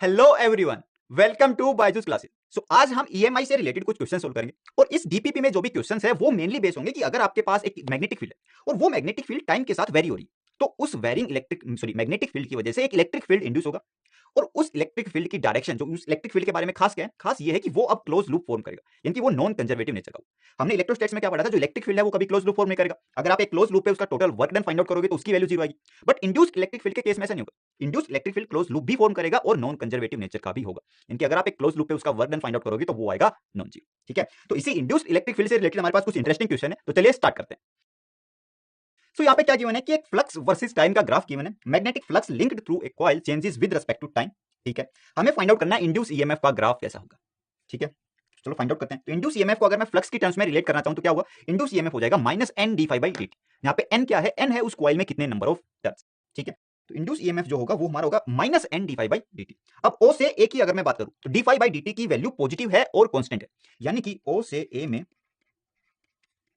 Hello everyone, welcome to Byju's classes. आज हम EMI से रिलेटेड कुछ क्वेश्चन सोल्व करेंगे और इस डीपीपी में जो भी क्वेश्चन है वो मेनली बेस होंगे कि अगर आपके पास एक मैग्नेटिक फील्ड है और वो मैग्नेटिक फील्ड टाइम के साथ वेरी हो रही है तो उस वेरिंग मैग्नेटिक फील्ड की वजह से एक इलेक्ट्रिक फील्ड इंड्यूस होगा और उस इलेक्ट्रिक फील्ड की डायरेक्शन जो उस इलेक्ट्रिक फील्ड के बारे में खास क्या है, खास ये है कि वो अब क्लोज लूप फॉर्म करेगा, यानी कि वो नॉन कंजर्वेटिव नेचर का होगा। हमने इलेक्ट्रोस्टैटिक्स में क्या पढ़ा था, जो इलेक्ट्रिक फील्ड है वो कभी क्लोज लूप फॉर्म नहीं करेगा। अगर आप एक क्लोज लूप पे उसका total work done find out करोगे तो उसकी वैल्यू जीरो आएगी। बट इंड्यूस्ड इलेक्ट्रिक फील्ड के केस में ऐसा नहीं होगा। Induced electric field close loop भी फॉर्म करेगा और नॉन कंजर्वेटिव नेचर का भी होगा, यानी कि अगर आप एक क्लोज लूप पे उसका वर्क डन फाइंड आउट करोगे तो वो आएगा नॉन जीरो। ठीक है, तो इसी इंड्यूस्ड इलेक्ट्रिक फील्ड से रिलेटेड हमारे पास कुछ इंटरेस्टिंग क्वेश्चन है, तो चलिए स्टार्ट करते हैं। यहाँ पे क्या गिवन है कि एक फ्लक्स वर्सेस टाइम का ग्राफ गिवन है। Magnetic flux linked through a coil changes with respect to time. ठीक है, हमें फाइंड आउट करना है इंड्यूस ईएमएफ का ग्राफ कैसा होगा। ठीक है, चलो फाइंड आउट करते हैं। तो इंड्यूस ईएमएफ को अगर मैं फ्लक्स की टर्म्स में रिलेट करना चाहूं तो क्या होगा, इंड्यूस ईएमएफ हो जाएगा minus N D phi by D T. यहाँ पे एन क्या है, एन है उस कॉइल में कितने नंबर ऑफ टर्न्स। ठीक है, तो इंड्यूस ईएमएफ जो होगा वो हमारा होगा minus N D phi by D T. अब ओ से ए की अगर मैं बात करूं तो D phi by D T की वैल्यू पॉजिटिव है और कॉन्स्टेंट है, यानी कि ओ से ए में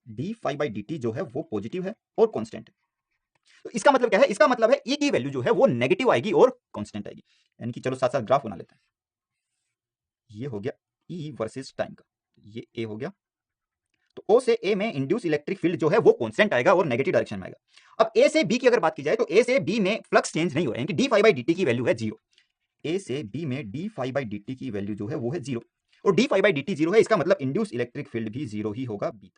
D phi by D T जो है वो पॉजिटिव है और कॉन्स्टेंट है। तो इसका मतलब क्या है, इसका मतलब है ई की वैल्यू जो है वो नेगेटिव आएगी और कांस्टेंट आएगी। यानी कि चलो साथ साथ ग्राफ बना लेते हैं। ये हो गया ई वर्सेस टाइम का, ये ए हो गया। तो ओ से ए में इंड्यूस इलेक्ट्रिक फील्ड जो है वो कांस्टेंट आएगा और नेगेटिव डायरेक्शन में आएगा। अब ए से बी की अगर बात की जाए तो ए से बी में फ्लक्स चेंज नहीं हो रहा है, यानी कि D phi by D T की वैल्यू है जीरो। ए से बी में D phi by D T की वैल्यू जो है वो है जीरो, और D phi by D T zero है, इसका मतलब इंड्यूस इलेक्ट्रिक फील्ड भी जीरो ही होगा बी।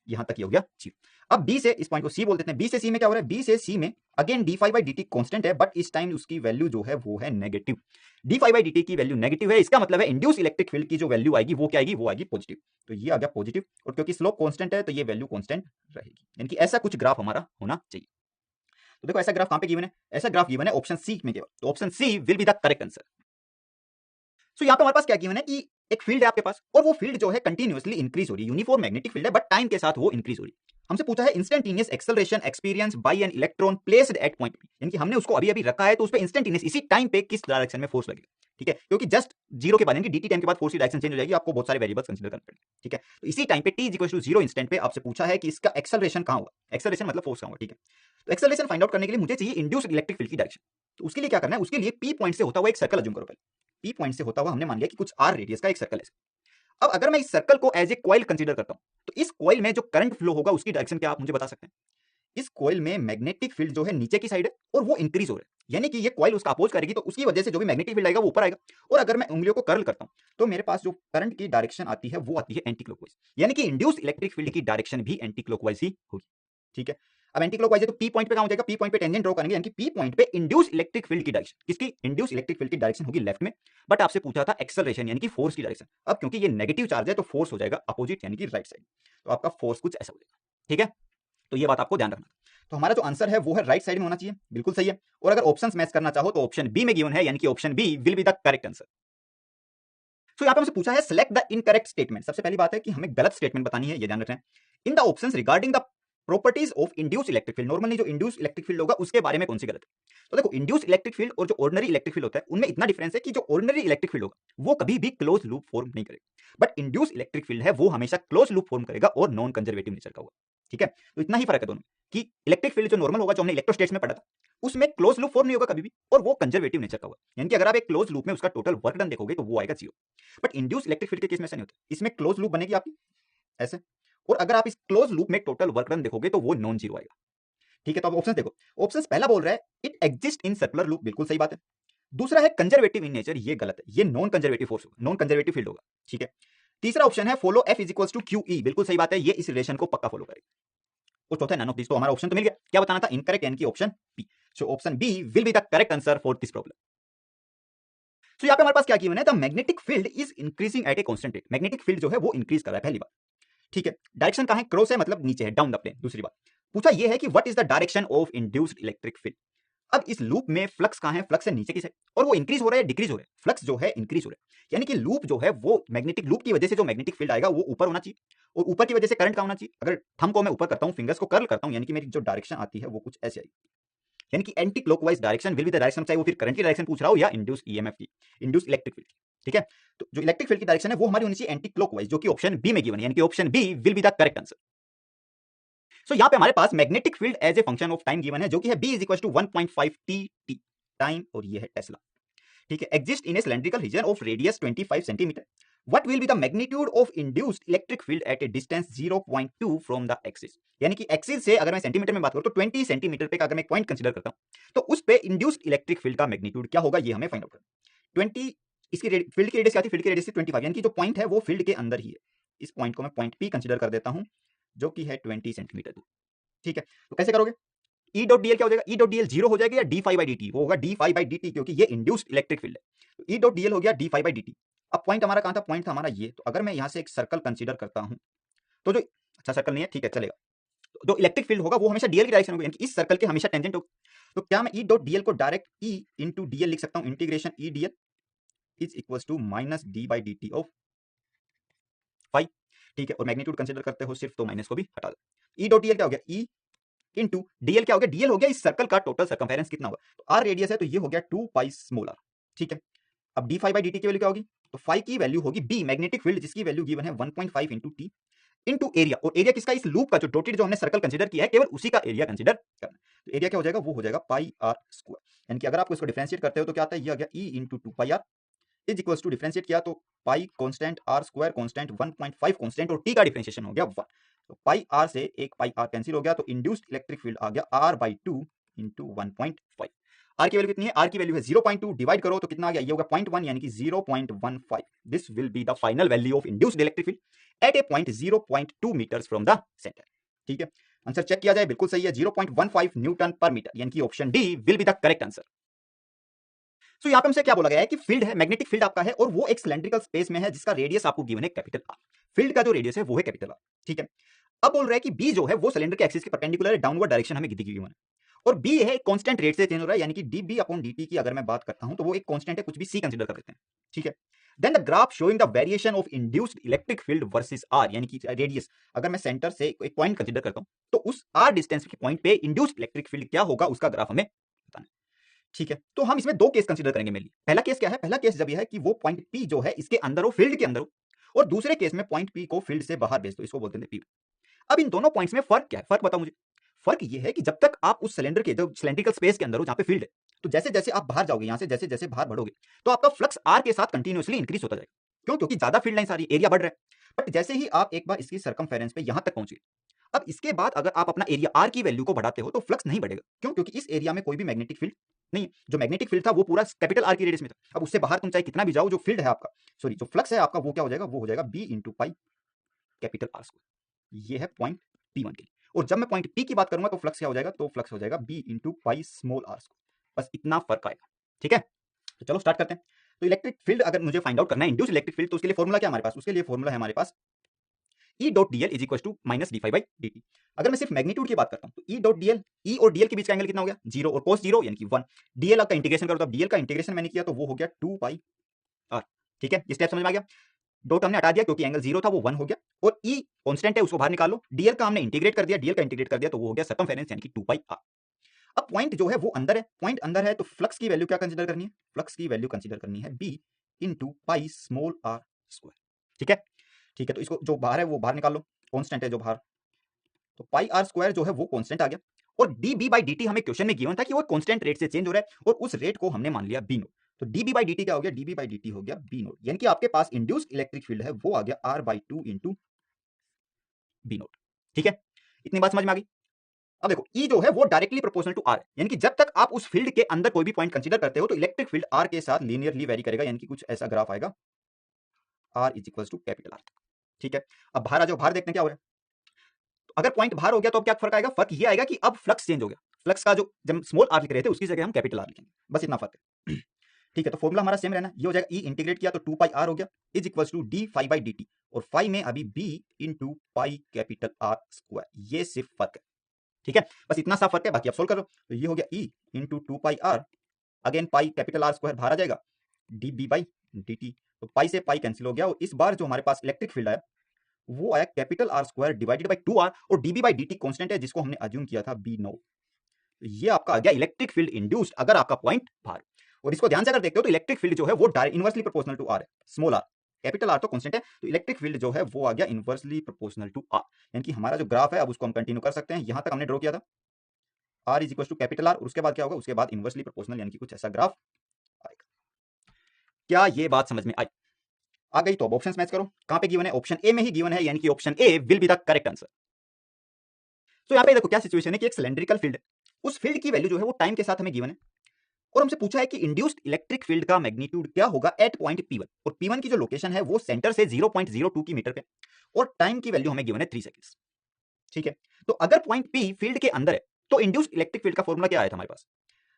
यहां तक ये हो गया जीरो। अब बी से इस पॉइंट को सी बोल देते हैं। बी से सी में क्या हो रहा है, बी से सी में again D phi by D T constant है, बट इस टाइम उसकी वैल्यू जो है वो है negative. D phi by D T की वैल्यू नेगेटिव है, इसका मतलब है इंड्यूस इलेक्ट्रिक फील्ड की जो वैल्यू आएगी वो क्या आएगी, वो आएगी पॉजिटिव। तो ये आ गया पॉजिटिव, और क्योंकि स्लोप कॉन्स्टेंट है तो ये वैल्यू कॉन्स्टेंट रहेगी। यानी कि ऐसा कुछ ग्राफ हमारा होना चाहिए। तो देखो ऐसा ग्राफ कहां पे गिवन है, ऐसा ग्राफ गिवन है ऑप्शन सी में केवल, तो option C will be the correct answer. So यहाँ पे हमारे पास क्या गिवन है कि एक फील्ड है आपके पास और वो फील्ड जो है कंटिन्यूअसली इंक्रीज हो रही है, यूनिफॉर्म मैग्नेटिक फील्ड है, बट टाइम के साथ वो इंक्रीज हो रही है। हमसे पूछा है instantaneous acceleration experience by an electron placed at point P, यानी कि हमने उसको अभी अभी रखा है तो उस पे इंस्टेंटेनियस इसी टाइम पे किस डायरेक्शन में फोर्स लगेगा। ठीक है, क्योंकि जस्ट जीरो के बाद यानी कि dt टाइम के बाद फोर्स की डायरेक्शन चेंज हो जाएगी, आपको बहुत सारे वेरिएबल्स कंसीडर करने पड़ेंगे। ठीक है, तो इसी टाइम पे t is equal to zero instant पे आपसे पूछा है कि इसका एक्सेलरेशन कहां होगा। एक्सेलरेशन मतलब फोर्स कहां होगा। ठीक है, तो एक्सेलरेशन फाइंड आउट करने के लिए मुझे चाहिए इंड्यूस्ड इलेक्ट्रिक फील्ड की डायरेक्शन। तो उसके लिए क्या करना है, उसके लिए p पॉइंट से होता हुआ एक सर्कल अज्यूम करो। पहले p पॉइंट से होता हुआ हमने मान लिया कि कुछ r रेडियस का एक सर्कल है। अब अगर मैं इस सर्कल को एज ए कॉइल कंसीडर करता हूं तो इस कॉइल में जो करंट फ्लो होगा उसकी डायरेक्शन क्या आप मुझे बता सकते हैं। इस कॉइल में मैग्नेटिक फील्ड जो है नीचे की साइड है और वो इंक्रीज हो रहा है, यानी कि ये कॉइल उसका अपोज करेगी तो उसकी वजह से जो भी मैग्नेटिक फील्ड आएगा वो ऊपर आएगा। और अगर मैं उंगलियों को कर्ल करता हूं तो मेरे पास जो करंट की डायरेक्शन आती है वो आती है एंटी क्लॉकवाइज, यानी कि इंड्यूस्ड इलेक्ट्रिक फील्ड की डायरेक्शन भी एंटी क्लॉकवाइज ही होगी। ठीक है, अब एंटी क्लॉकवाइज है तो पी पॉइंट पे कहां हो जाएगा, पी पॉइंट पे टेंजेंट ड्रॉ करेंगे, यानी कि पी पॉइंट पे इंड्यूस्ड इलेक्ट्रिक फील्ड की डायरेक्शन, किसकी, इंड्यूस्ड इलेक्ट्रिक फील्ड की डायरेक्शन होगी लेफ्ट में। बट आपसे पूछा था एक्सेलरेशन यानी कि फोर्स की डायरेक्शन। अब क्योंकि ये नेगेटिव चार्ज है तो फोर्स हो जाएगा अपोजिट यानी कि राइट साइड, तो आपका फोर्स कुछ ऐसा हो जाएगा। ठीक है, तो ये बात आपको ध्यान रखना। तो हमारा जो आंसर है वो है राइट साइड में होना चाहिए, बिल्कुल सही है। और अगर ऑप्शंस मैच करना चाहो तो ऑप्शन बी में गिवन है, यानी कि option B will be the correct answer. So यहाँ पे हमसे पूछा है सिलेक्ट द इनकरेक्ट स्टेटमेंट। सबसे पहली बात है कि हमें गलत स्टेटमेंट बतानी है, ये ध्यान रखना है। In the options regarding the properties of induce electric field, normally जो इंड्यूस इलेक्ट्रिक फील्ड होगा उसके बारे में कौन सी गलत है। तो देखो इंड्यूस इलेक्ट्रिक फील्ड और जो ऑर्डिनरी इलेक्ट्रिक फील्ड होता है उनमें इतना डिफरेंस है कि जो ऑर्डिनरी इलेक्ट्रिक फील्ड होगा वो कभी भी क्लोज लूप फॉर्म नहीं करेगा, बट इंड्यूस इलेक्ट्रिक फील्ड है वो हमेशा क्लोज लूप फॉर्म करेगा और नॉन कंजर्वेटिव नेचर का होगा। ठीक है, तो इतना ही फर्क है दोनों कि इलेक्ट्रिक फील्ड जो नॉर्मल होगा, जो हमने इलेक्ट्रोस्टैटिक्स में पढ़ा था, उसमें क्लोज लूप फॉर्म नहीं होगा कभी भी, और वो कंजर्वेटिव नेचर का होगा, यानी कि अगर आप एक क्लोज लूप में उसका टोटल वर्क डन देखोगे तो वो आएगा zero. But induce electric field के केस में ऐसा नहीं होता, इसमें क्लोज लूप बनेगी आपकी ऐसे, और अगर आप इस क्लोज लूप में टोटल वर्क डन देखोगे तो वो नॉन जीरो आएगा। ठीक है, तो अब ऑप्शंस देखो। ऑप्शंस पहला बोल रहा है it exist in circular loop, बिल्कुल सही बात है। दूसरा है कंजर्वेटिव इन नेचर, ये गलत है, ये नॉन कंजर्वेटिव फोर्स होगा, नॉन कंजर्वेटिव फील्ड होगा। ठीक है, तीसरा ऑप्शन है follow F is equal to Q E, बिल्कुल सही बात है, ये इस रिलेशन को पक्का फॉलो करेगा। और चौथा नन ऑफ दिस, तो हमारा ऑप्शन तो मिल गया। क्या बताना था, इनकरेक्ट, यानी कि option B. So option B will be the correct answer for this problem. So यहाँ पे हमारे पास क्या गिवन है, the magnetic field is increasing at a constant rate. Magnetic field जो है वो इंक्रीज कर रहा है, पहली बात। ठीक है, डायरेक्शन कहां है, क्रॉस है, मतलब नीचे है, डाउन द प्लेन। दूसरी बात पूछा ये है कि what is the direction of induced electric field. अब इस लूप में फ्लक्स कहां है, फ्लक्स है नीचे की साइड, और वो इंक्रीज हो रहा है डिक्रीज हो रहा है, फ्लक्स जो है इंक्रीज हो रहा है, यानी कि लूप जो है वो मैग्नेटिक लूप की वजह से जो मैग्नेटिक फील्ड आएगा वो ऊपर होना चाहिए, और ऊपर की वजह से करंट कहां होना चाहिए। अगर थंब को मैं ऊपर करता हूं, फिंगर्स को कर्ल करता हूं, यानी कि मेरी जो डायरेक्शन आती है वो कुछ ऐसे आएगी, यानी कि anti clockwise direction will be the direction, चाहे वो फिर करंट की डायरेक्शन पूछ रहा हो या इंड्यूस ईएमएफ की, इंड्यूस इलेक्ट्रिक फील्ड। ठीक है, तो जो इलेक्ट्रिक फील्ड की डायरेक्शन है वो हमारी होनी चाहिए एंटी क्लॉकवाइज, जो कि ऑप्शन बी में गिवन है, यानी कि option B will be the correct answer. So यहाँ पे हमारे पास magnetic field as a function of time given है, जो कि है b is equal to 1.5 T T. Time और ये है टेस्ला। ठीक है, exist in a cylindrical region of radius 25 centimetre. What will be the magnitude of induced electric field at a distance 0.2 from the axis. यानी कि axis से अगर मैं सेंटीमीटर में बात करूं तो 20 सेंटीमीटर पे अगर मैं पॉइंट कंसीडर करता हूं तो उस पे इंड्यूस्ड इलेक्ट्रिक फील्ड का मैग्नीट्यूड क्या होगा, ये हमें फाइंड आउट करना। 20 इसकी फील्ड की रेडियस क्या थी, फील्ड की रेडियस 25, यानी कि जो पॉइंट है वो फील्ड के अंदर ही है। इस पॉइंट को मैं पॉइंट पी कंसीडर कर देता हूं जो कि है 20 सेंटीमीटर दूर। ठीक है, तो कैसे करोगे, ई डॉट डीएल क्या हो जाएगा, ई डॉट डीएल जीरो हो जाएगा या D phi by D T, वो होगा D phi by D T क्योंकि ये इंड्यूस्ड इलेक्ट्रिक फील्ड है। तो ई डॉट डीएल हो गया D phi by D T. अब पॉइंट हमारा कहां था, पॉइंट था हमारा ये। तो अगर मैं यहां से एक सर्कल कंसीडर करता हूं तो जो अच्छा सर्कल नहीं है, ठीक है चलेगा, तो जो इलेक्ट्रिक फील्ड होगा वो हमेशा डीएल की डायरेक्शन होगी, यानी कि इस सर्कल के हमेशा टेंजेंट होगा। तो क्या मैं ई डॉट डीएल को डायरेक्ट ई इंटू डीएल लिख सकता हूं, integration E DL is equals to minus D by D T of phi. ठीक है, और मैग्नीट्यूड कंसीडर करते हो सिर्फ तो माइनस को भी हटा दो। ई डॉट डीएल क्या हो गया, ई इंटू डीएल क्या हो गया, डीएल हो गया इस सर्कल का टोटल सर्कमफेरेंस कितना होगा, तो आर रेडियस है तो ये हो गया 2 पाई स्मॉल आर। ठीक है, अब D phi by D T की वैल्यू क्या होगी, तो फाइव की वैल्यू होगी बी मैग्नेटिक फील्ड जिसकी वैल्यू गिवन है 1.5 इंटू टी इंटू एरिया, और एरिया किसका, इस लूप का जो डॉटेड जो हमने सर्कल कंसीडर किया है केवल उसी का एरिया कंसीडर करना। तो एरिया क्या हो जाएगा, वो हो जाएगा पाई आर स्क्वायर। यानी कि अगर आपको इसको डिफरेंशिएट करते हो तो क्या आता है, ये आ गया E into 2 pi R is equals to differentiate किया तो pi constant R square constant 1.5 constant और टी का डिफरेंशिएशन हो गया 1। तो पाई आर से एक पाई आर कैंसिल हो गया तो इंड्यूस्ड इलेक्ट्रिक फील्ड आ गया आर बाई 2 इंटू 1.5। आर की वैल्यू कितनी है, आर की वैल्यू है 0.2, डिवाइड करो तो कितना आ गया, ये होगा 0.1 यानी कि 0.15। This will be the final value of induced electric field at a point 0.2 metres from the centre. ठीक है, आंसर चेक किया जाए, बिल्कुल सही है, 0.15 न्यूटन पर मीटर, यानी कि option D will be the correct answer. तो यहाँ पे हमसे क्या बोला गया है कि फील्ड है, मैग्नेटिक फील्ड आपका है और वो एक सिलेंड्रिकल स्पेस में है जिसका रेडियस आपको गिवन है कैपिटल आर। फील्ड का जो रेडियस है वो है कैपिटल आर। ठीक है, अब बोल रहा है कि बी जो है वो सिलेंडर के एक्सिस के परपेंडिकुलर है, डाउनवर्ड डायरेक्शन हमें गिवन है, और बी है कांस्टेंट रेट से चेंज हो रहा है, यानी कि D B upon D T की अगर मैं बात करता हूं तो वो एक कांस्टेंट है, कुछ भी सी कंसीडर कर लेते हैं। ठीक है, then the graph showing the variation of induced electric field versus R, यानी कि रेडियस अगर मैं सेंटर से एक पॉइंट कंसीडर करता हूं तो उस आर डिस्टेंस के पॉइंट पे इंड्यूस्ड इलेक्ट्रिक फील्ड क्या होगा उसका ग्राफ हमें बताना है। ठीक है, तो हम इसमें दो केस कंसीडर करेंगे मेनली। पहला केस क्या है, पहला केस जब यह है कि वो पॉइंट पी जो है इसके अंदर हो, फील्ड के अंदर हो, और दूसरे केस में पॉइंट पी को फील्ड से बाहर भेज दो, इसको बोलते हैं पी। अब इन दोनों पॉइंट्स में फर्क क्या है, फर्क बताओ मुझे। फर्क ये है कि जब तक आप उस सिलेंडर के जो सिलेंड्रिकल स्पेस के अंदर हो जहां पे फील्ड है, तो जैसे जैसे आप बाहर जाओगे यहां से, जैसे जैसे बाहर बढ़ोगे तो आपका फ्लक्स आर के साथ कंटिन्यूअसली इंक्रीज होता जाएगा। क्यों, क्योंकि ज्यादा फील्ड लाइन सारी, एरिया बढ़ रहा है। बट जैसे ही आप एक बार इसकी सर्कमफेरेंस पे यहां तक पहुंचे, अब इसके बाद अगर आप अपना एरिया आर की वैल्यू को बढ़ाते हो तो फ्लक्स नहीं बढ़ेगा। क्यों, क्योंकि इस एरिया में कोई भी मैग्नेटिक फील्ड नहीं, जो मैग्नेटिक फील्ड था वो पूरा कैपिटल आर की रेडियस में था। अब उससे बाहर तुम चाहे कितना भी जाओ, जो फील्ड है आपका, सॉरी जो फ्लक्स है आपका, वो क्या हो जाएगा, वो हो जाएगा B into pi capital R square. ये है पॉइंट P1 के लिए। और जब मैं पॉइंट P की बात करूंगा तो फ्लक्स क्या हो जाएगा, तो फ्लक्स हो जाएगा B into pi small R square. बस इतना फर्क आएगा। ठीक है, तो चलो स्टार्ट करते हैं। तो इलेक्ट्रिक फील्ड अगर मुझे फाइंड आउट करना है, इंड्यूस इलेक्ट्रिक फील्ड, तो उसके लिए फॉर्मूला क्या हमारे पास, उसके लिए फॉर्मूला है हमारे पास E dot DL is equal to minus D phi by D T. अगर मैं सिर्फ मैग्नीट्यूड की बात करता हूं तो E डॉट डीएल, E और डीएल के बीच का एंगल कितना हो गया, 0 और cos 0 यानी कि 1। डीएल का इंटीग्रेशन करो तो डीएल का इंटीग्रेशन मैंने किया तो वो हो गया 2 पाई आर। ठीक है, ये स्टेप समझ में आ गया। डॉट हमने हटा दिया क्योंकि एंगल 0 था, वो 1 हो गया, और E कांस्टेंट है उसको बाहर निकाल लो। डीएल का हमने इंटीग्रेट कर दिया, डीएल का इंटीग्रेट कर दिया तो वो हो गया सर्कमफेरेंस यानी कि 2 पाई आर। अब पॉइंट जो है वो अंदर है, पॉइंट अंदर है तो फ्लक्स की वैल्यू क्या कंसीडर करनी है, फ्लक्स की वैल्यू कंसीडर करनी है B into pi small R square. ठीक है, ठीक है, तो इसको जो बाहर है वो बाहर निकाल लो, कांस्टेंट है जो बाहर, तो पाई आर स्क्वायर जो है वो कांस्टेंट आ गया, और D B by D T हमें क्वेश्चन में गिवन था कि वो कांस्टेंट रेट से चेंज हो रहा है, और उस रेट को हमने मान लिया बी नोट। तो D B by D T क्या हो गया, D B by D T हो गया बी नोट, यानी कि आपके पास इंड्यूस्ड इलेक्ट्रिक फील्ड है वो आ गया R by 2 into B naught. ठीक है, इतनी बात समझ में आ गई। अब देखो E जो है वो डायरेक्टली प्रोपोर्शनल टू R है, यानी कि जब तक आप उस फील्ड के अंदर कोई भी पॉइंट कंसीडर करते हो तो इलेक्ट्रिक फील्ड R के साथ लीनियरली वेरी करेगा, यानी कि कुछ ऐसा ग्राफ आएगा R is equal to capital R। ठीक है, अब बाहर आ जाओ, बाहर देखते हैं क्या हो रहा है। तो अगर पॉइंट बाहर हो गया तो अब क्या फर्क आएगा, फर्क ये आएगा कि अब फ्लक्स चेंज हो गया। फ्लक्स का जो जब स्मॉल r लिख रहे थे उसकी जगह हम कैपिटल R लिखेंगे, बस इतना फर्क है। ठीक है, तो फॉर्मूला हमारा सेम रहना, ये हो जाएगा E इंटीग्रेट किया तो 2 पाई R हो गया is equal to D phi by D T, और फाइव में अभी B into pi capital R square, ये सिर्फ फर्क है। ठीक है, बस इतना सा फर्क है, बाकी आप सोल्व करो। तो ये हो गया E into 2 pi R, again pi capital R square बाहर आ जाएगा, D B by D T, तो पाई से पाई कैंसिल हो गया, और इस बार जो हमारे पास इलेक्ट्रिक फील्ड आया वो आया capital R square divided by 2R, और D B by D T constant है जिसको हमने अज्यूम किया था बी नोट। ये आपका आ गया इलेक्ट्रिक फील्ड इंड्यूस्ड अगर आपका पॉइंट बाहर। और इसको ध्यान से अगर देखते हो तो इलेक्ट्रिक फील्ड जो है वो इनवर्सली प्रोपोर्शनल टू R है, स्मॉल r, कैपिटल R तो कांस्टेंट है, तो इलेक्ट्रिक फील्ड जो है वो आ गया इनवर्सली प्रोपोर्शनल टू R। यानी कि हमारा जो ग्राफ है अब उसको हम कंटिन्यू कर सकते हैं, यहां तक हमने ड्रॉ किया था, R is equal to capital R, और उसके बाद क्या होगा, उसके बाद इनवर्सली प्रोपोर्शनल, यानी कि कुछ ऐसा ग्राफ आएगा। क्या ये बात समझ में आई? आ गई तो अब ऑप्शंस मैच करो। कहां पे गिवन है? ऑप्शन ए में ही गिवन है, यानी कि option A will be the correct answer. तो यहां पे देखो क्या सिचुएशन है कि एक सिलेंड्रिकल फील्ड है, उस फील्ड की वैल्यू जो है वो टाइम के साथ हमें गिवन है, और हमसे पूछा है कि इंड्यूस्ड इलेक्ट्रिक फील्ड का मैग्नीट्यूड क्या होगा एट पॉइंट P1, और P1 की जो लोकेशन है वो सेंटर से 0.02 की मीटर पे, और टाइम की वैल्यू हमें गिवन है 3 सेकंड्स। ठीक है, तो अगर पॉइंट P फील्ड के अंदर है तो इंड्यूस्ड इलेक्ट्रिक फील्ड का फॉर्मूला क्या आया था हमारे पास?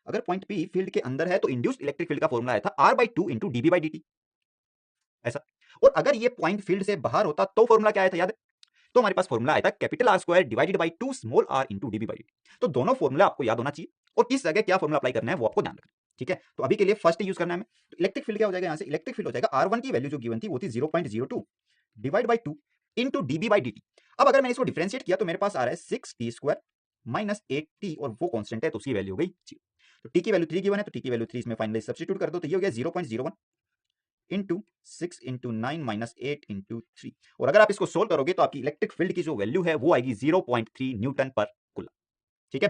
अगर पॉइंट P फील्ड के अंदर है तो इंड्यूस्ड इलेक्ट्रिक फील्ड का फॉर्मूला आया था R/2 × dB/dt, ऐसा। और अगर ये पॉइंट फील्ड से बाहर होता तो फॉर्मूला क्या आया था, याद है? तो हमारे पास फॉर्मूला आया था capital R² divided by 2 small r into dB/dt। तो दोनों फॉर्मूला आपको याद होना चाहिए, और किस जगह क्या फॉर्मूला अप्लाई करना है वो आपको ध्यान रखना है। ठीक है, तो अभी के लिए फर्स्ट यूज करना है हमें। तो इलेक्ट्रिक फील्ड क्या हो जाएगा, यहाँ से इलेक्ट्रिक फील्ड हो जाएगा R1 की वैल्यू जो गिवन थी वो थी 0.02 डिवाइड बाई 2 इंटू dB/dt। अब अगर मैंने इसको डिफरेंशिएट किया तो मेरे पास आ रहा है 6t² माइनस 8t, और वो कांस्टेंट है तो उसकी वैल्यू हो गई 0। तो t की वैल्यू 3 गिवन है, तो t की वैल्यू 3 इसमें फाइनली सब्स्टिट्यूट कर दो, तो ये हो गया 0.01 इंटू 6 इंटू 9 माइनस 8 इंटू 3, और अगर आप इसको सोल्व करोगे तो आपकी इलेक्ट्रिक फील्ड की जो वैल्यू है वो आएगी 0.3 न्यूटन पर कूलम। ठीक है,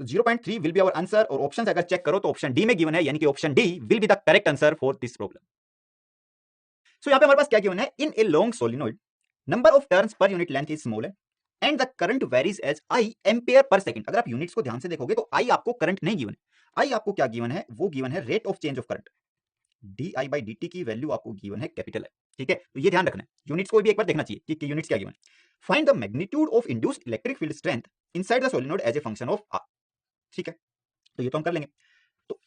तो 0.3 विल बी आवर आंसर, और ऑप्शन अगर चेक करो तो ऑप्शन डी में गिवन है, यानी कि option D will be the correct answer for this problem. So यहाँ पे हमारे पास क्या गिवन है, in a long solenoid number of turns per unit length is small है and the current varies as I ampere per second. अगर आप units को ध्यान से देखोगे तो आई आपको करंट नहीं गिवन है, आई आपको क्या गिवन है, वो गिवन है rate of change of current, di/dt की वैल्यू आपको गिवन है कैपिटल है। ठीक है, तो ये ध्यान रखना है, यूनिट्स को भी एक बार देखना चाहिए कि यूनिट्स क्या गिवन है। Find the magnitude of induced electric field strength inside the solenoid as a function of R. ठीक है, तो ये तो हम कर लेंगे। तो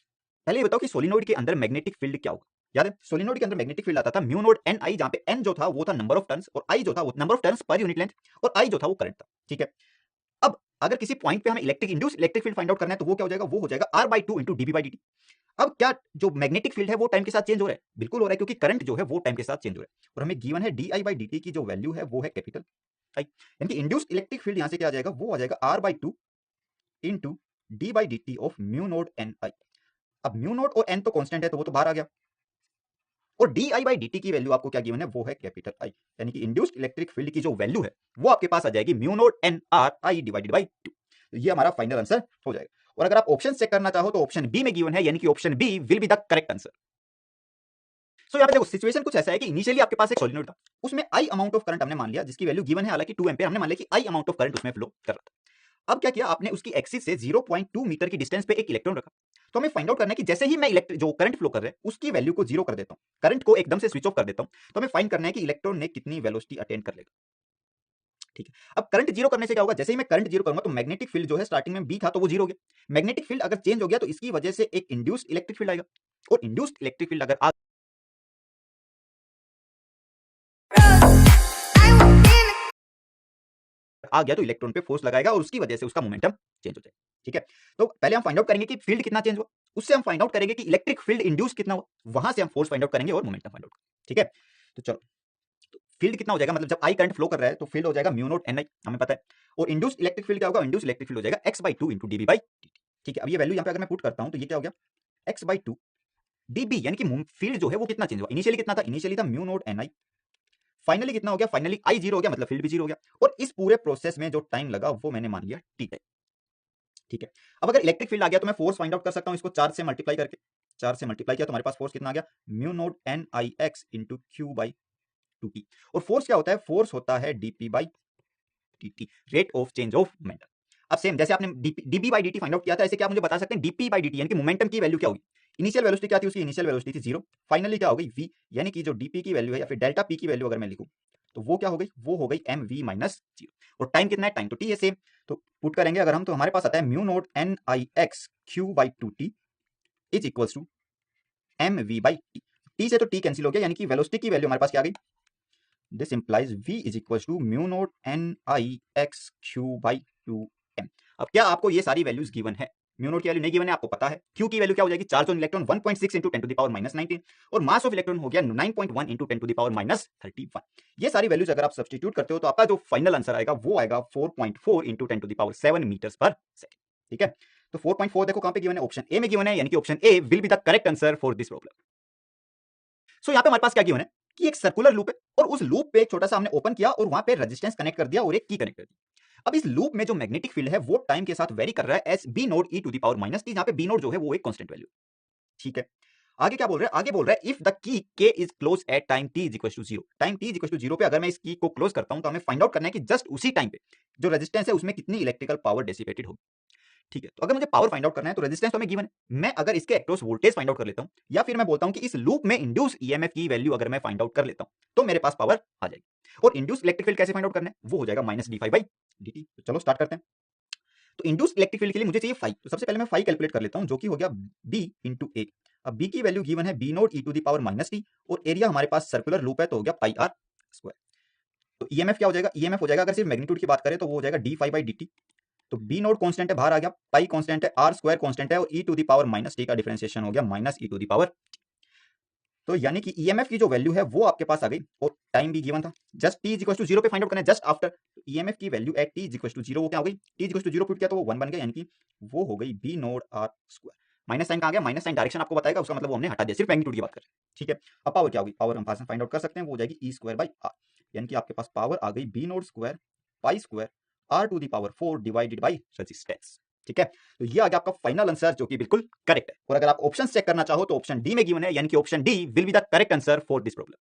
पहले ये बताओ कि सोलिनॉइड के अंदर मैग्नेटिक फील्ड क्या होगा। याद है, सोलिनॉइड के अंदर मैग्नेटिक फील्ड आता था म्यू नॉट एन आई, जहां पे एन जो था वो था नंबर ऑफ टर्न्स, और आई जो था वो number of turns per unit length, और आई जो था वो करंट था। ठीक है, अब अगर किसी पॉइंट पे हमें electric induced electric field find out करना है तो वो क्या हो जाएगा, वो हो जाएगा R/2 इंटू dB/dt। अब क्या जो मैग्नेटिक फील्ड है वो टाइम के साथ चेंज हो रहा है? बिल्कुल हो रहा है, क्योंकि करंट जो है वो टाइम के साथ चेंज हो रहा है, और हमें गिवन है di/dt की जो वैल्यू है वो है कैपिटल आई, यानी कि इंड्यूस्ड इलेक्ट्रिक फील्ड यहां से क्या आ जाएगा, वो आ जाएगा R/2 into d/dt of mu naught N I. अब म्यू नॉट और एन तो कांस्टेंट है तो वो तो बाहर आ गया, और di/dt की वैल्यू आपको क्या गिवन है, वो है कैपिटल आई, यानी कि इंड्यूस्ड इलेक्ट्रिक फील्ड की जो वैल्यू है वो आपके पास आ जाएगी mu naught N R I divided by 2। ये हमारा फाइनल आंसर हो जाएगा। और अगर आप ऑप्शन चेक करना चाहो तो ऑप्शन बी में गिवन है, यानी कि option B will be the correct answer. So यहाँ पे देखो सिचुएशन कुछ ऐसा है कि इनिशियली आपके पास एक सोलिनॉइड था, उसमें आई अमाउंट ऑफ करंट हमने मान लिया, जिसकी वैल्यू गिवन है हालांकि 2 एम्पीयर, हमने मान लिया कि आई अमाउंट ऑफ करंट उसमें फ्लो कर रहा था। अब क्या किया आपने, उसकी एक्सिस से 0.2 मीटर की डिस्टेंस पे एक इलेक्ट्रॉन रखा। तो हमें फाइंड आउट करना है कि जैसे ही मैं जो करंट फ्लो कर रहा है उसकी वैल्यू को 0 कर देता हूं, करंट को एकदम से स्विच ऑफ कर देता हूं, तो हमें फाइंड करना है कि इलेक्ट्रॉन ने कितनी वेलोसिटी अटेन कर लेगा। ठीक है, अब करंट 0 करने से क्या होगा, जैसे ही मैं करंट 0 करूंगा तो मैग्नेटिक फील्ड जो है स्टार्टिंग में बी था तो वो 0 हो गया। मैग्नेटिक फील्ड अगर चेंज हो गया तो इसकी वजह से एक इंड्यूस्ड इलेक्ट्रिक फील्ड आएगा, और इंड्यूस्ड इलेक्ट्रिक फील्ड अगर आ गया तो इलेक्ट्रॉन पे फोर्स लगाएगा और उसकी वजह से उसका मोमेंटम चेंज हो जाएगा। ठीक है, तो पहले हम फाइंड आउट करेंगे कि फील्ड कितना चेंज हुआ, उससे हम फाइंड आउट करेंगे कि इलेक्ट्रिक फील्ड इंड्यूस कितना हुआ, वहां से हम फोर्स फाइंड आउट करेंगे और मोमेंटम फाइंड आउट करेंगे। ठीक है, तो चलो, तो फील्ड कितना हो जाएगा, मतलब जब आई करंट फ्लो कर रहा है तो फील्ड हो जाएगा म्यू नॉट एन आई, हमें पता है, और इंड्यूस्ड इलेक्ट्रिक फील्ड क्या होगा, इंड्यूस्ड इलेक्ट्रिक फील्ड हो जाएगा x/2 इंटू dB/dt। ठीक है, अब ये वैल्यू यहाँ पे अगर मैं पुट करता हूं तो ये क्या हो गया, x/2 dB, यानी कि फील्ड जो है वो कितना चेंज हुआ, इनिशियली कितना था, इनिशियली था म्यू नॉट एन आई, फाइनली कितना हो गया, फाइनली आई 0 हो गया, मतलब फील्ड भी 0 हो गया, और इस पूरे प्रोसेस में जो टाइम लगा वो मैंने मान लिया टी टाइम। ठीक है, अब अगर इलेक्ट्रिक फील्ड आ गया तो मैं फोर्स फाइंड आउट कर सकता हूं इसको 4 से मल्टीप्लाई करके, 4 से मल्टीप्लाई किया तो हमारे पास फोर्स कितना आ गया, mu naught N I x into Q/2t, और फोर्स क्या होता है, फोर्स होता है dP/dt, rate of change of momentum. अब सेम जैसे आपने dB/dt फाइंड आउट किया था, ऐसे क्या आप मुझे बता सकते हैं dP/dt, यानी कि मोमेंटम की वैल्यू क्या होगी, इनिशियल वेलोसिटी क्या थी, उसकी इनिशियल वेलोसिटी थी 0, फाइनली क्या हो गई v, यानी कि जो dP की वैल्यू है या फिर डेल्टा p की वैल्यू अगर मैं लिखूं तो वो क्या हो गई, वो हो गई mv माइनस 0, और टाइम कितना है, टाइम तो t है सेम, तो पुट करेंगे अगर हम तो हमारे पास आता है mu naught N I X Q/2t is equals to mv/t, t से तो t कैंसिल हो गया, यानी कि वेलोसिटी की वैल्यू हमारे पास क्या आ गई, this implies v is equals to mu naught N I X Q/2m। अब क्या आपको ये सारी वैल्यूज गिवन है, म्यू नॉट की वैल्यू नहीं गिवन है, आपको पता है Q की वैल्यू क्या हो जाएगी, चार्ज ऑन इलेक्ट्रॉन 1.6 इंटू 10⁻⁻19, और मास ऑफ इलेक्ट्रॉन हो गया 9.1 इंटू 10⁻31। ये सारी वैल्यूज अगर आप सब्सटीट्यूट करते हो तो आपका जो फाइनल आंसर आएगा वो आएगा 4.4 इंटू 10⁻7 मीटर्स पर सेकंड। ठीक है, तो 4.4 देखो कहां पे गिवन है, ऑप्शन ए में गिवन है, यानी कि option A will be the correct answer for this problem. So यहां पे हमारे पास क्या गिवन है कि एक सर्कुलर लूप है, और उस लूप पे एक छोटा सा हमने ओपन किया और वहां पे रेजिस्टेंस कनेक्ट कर दिया और एक की कनेक्ट कर दी। अब इस लूप में जो मैग्नेटिक फील्ड है वो टाइम के साथ वेरी कर रहा है as B naught E to the power minus T, जहां पे बी नोड जो है वो एक कांस्टेंट वैल्यू। ठीक है, आगे क्या बोल रहा है, आगे बोल रहा है if the key K is close at time T is equal to zero, time T is equal to zero पे अगर मैं इस की को क्लोज करता हूं तो हमें फाइंड आउट करना है कि जस्ट उसी टाइम पे जो रेजिस्टेंस है उसमें कितनी इलेक्ट्रिकल पावर डेसिपेटेड होगी। ठीक है, तो अगर मुझे पावर फाइंड आउट करना है तो रेजिस्टेंस तो हमें गिवन है, मैं अगर इसके अक्रॉस वोल्टेज फाइंड आउट कर लेता हूं या फिर मैं बोलता हूं कि इस लूप में इंड्यूस ईएमएफ की वैल्यू अगर मैं फाइंड आउट कर लेता हूं तो मेरे पास पावर आ जाएगी। और इंड्यूस इलेक्ट्रिक फील्ड कैसे फाइंड आउट करना है, वो हो जाएगा minus D phi by D T. तो चलो स्टार्ट करते हैं। तो इंड्यूस इलेक्ट्रिक फील्ड के लिए मुझे चाहिए फाइव, तो सबसे पहले मैं फाइव कैलकुलेट कर लेता हूं जो कि हो गया बी इंटू ए। अब बी की वैल्यू गिवन है B naught E to the power minus T और एरिया हमारे पास सर्कुलर लूप है तो हो गया पाई आर स्क्वायर। तो ईएमएफ क्या हो जाएगा, ईएमएफ हो जाएगा अगर सिर्फ मैग्नीट्यूड की बात करें तो वो हो जाएगा D phi by D T. तो बी नोट कांस्टेंट है बाहर आ गया, पाई कांस्टेंट है, आर स्क्वायर कांस्टेंट है और E to the power minus T का डिफरेंशिएशन हो गया minus E to the power. तो यानी कि ईएमएफ की जो वैल्यू है वो आपके पास आ गई और टाइम भी गिवन था, just T is equal to zero पे फाइंड आउट करना है जस्ट आफ्टर। ईएमएफ की value at T is equal to zero वो क्या हो गई, T is equal to zero put किया तो वो वन बन गया, यानी कि वो हो गई B naught R square. Minus sign कहाँ गया, माइनस साइन डायरेक्शन आपको बताएगा, उसका मतलब वो हमने हटा दिया, सिर्फ मैग्नीट्यूड की बात कर रहे हैं। ठीक है, अब पावर क्या होगी, पावर हम पास में फाइंड आउट कर सकते हैं, वो हो जाएगी ई स्क्वायर बाई आर, यानी कि आपके पास पावर आ गई B naught square pi square R to the power 4 divided by resistance. ठीक है, तो ये आ गया आपका फाइनल आंसर जो कि बिल्कुल करेक्ट है। और अगर आप ऑप्शन चेक करना चाहो तो ऑप्शन डी में गिवन है, यानी कि option D will be the correct answer for this problem.